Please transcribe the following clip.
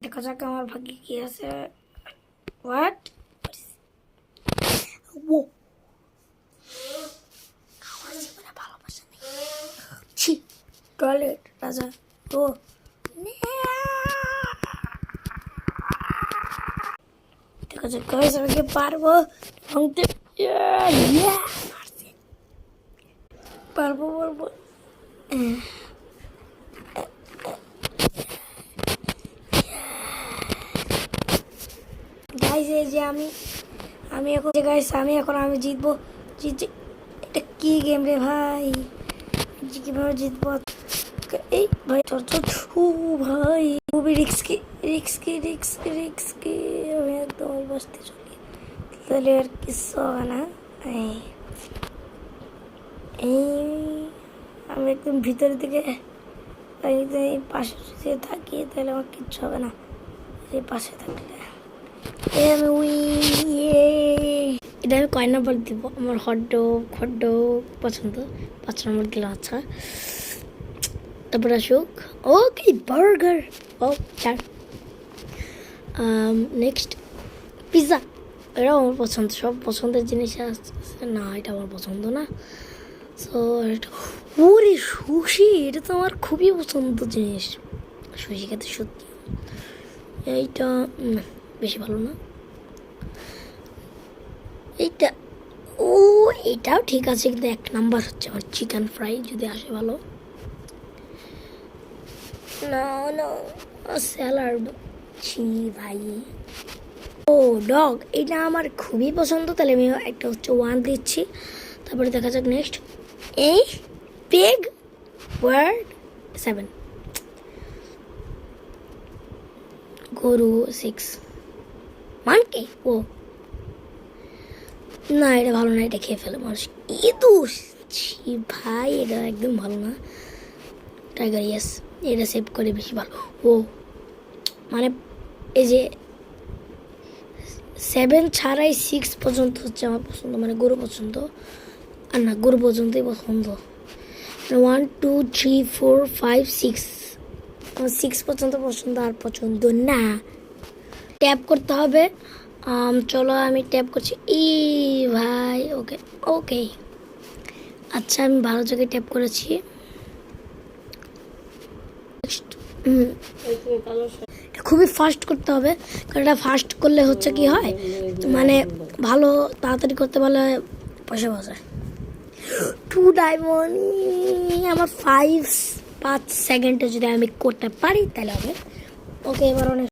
দেখা যাক আমার ভাগ্যে কি আছে। হোয়াট ও আমার জীবনে ভালোবাসা নেই। ছি টয়লেট রাজা ও দেখা যাক গাইস আমি কি পারবো ভাঙতে। পারবো পারবো গাইস এই যে আমি এখন গাইস আমি জিতবো। জিতে এটা কি গেম রে ভাই, কিভাবে জিতবো এই ভাই? ও ভাই খুবই রিস্কি রিস্কি রিস্কি রিস্কি। আমি একদম ওই বসতে চলি, তাহলে আর কিচ্ছু হবে না। আমি একদম ভিতরের দিকে পাশে যদি থাকি তাহলে আমার কিচ্ছু হবে না। এই পাশে থাকলে এটা আমি কয় নম্বর দিব? আমার হটডগ পছন্দ, 5 নম্বর দিলাম। আচ্ছা তারপর আসুক ওকে বার্গার, ও 4। নেক্সট পিৎজা, এটাও আমার পছন্দ। সব পছন্দের জিনিস আছে না, এটা আমার পছন্দ না। সো ওরে সুশি, এটা তো আমার খুবই পছন্দ জিনিস। সুশি খেতে সত্যি এইটা বেশি ভালো না। এইটা এটাও ঠিক আছে, কিন্তু 1 নাম্বার হচ্ছে আমার চিকেন ফ্রাই, যদি আসে ভালো। না স্যালাড ছি ভাই। ও ডগ, এটা আমার খুবই পছন্দ, তাহলে আমি একটা হচ্ছে 1 দিচ্ছি। তারপরে দেখা যাক নেক্সট। এই পিগ ওয়ার্ড 7, গরু 6, মানকে ও না, এটা ভালো না, এটা খেয়ে ফেলে মানুষ। ইঁদুর ছি ভাই, এটা একদম ভালো না। টাইগার ইয়েস, এটা সেভ করে বেশি ভালো। ও মানে এই যে 7 ছাড়াই 6 পর্যন্ত হচ্ছে আমার পছন্দ, মানে গরু পছন্দ। আর না, গরু পর্যন্তই পছন্দ। 1 2 3 4 5 6 আমার 6 পর্যন্ত পছন্দ, আর পছন্দ না। ট্যাপ করতে হবে। চলো আমি ট্যাপ করছি। ই ভাই ওকে ওকে আচ্ছা, আমি ভালো জায়গায় ট্যাপ করেছি। খুবই ফাস্ট করতে হবে, কারণ এটা ফাস্ট করলে হচ্ছে কি হয়, মানে ভালো তাড়াতাড়ি করতে পারলে পয়সা পাওয়া যায়। 2 ডায়মন্ড আমার 5 সেকেন্ডে যদি আমি করতে পারি তাহলে হবে। ওকে এবার অনেক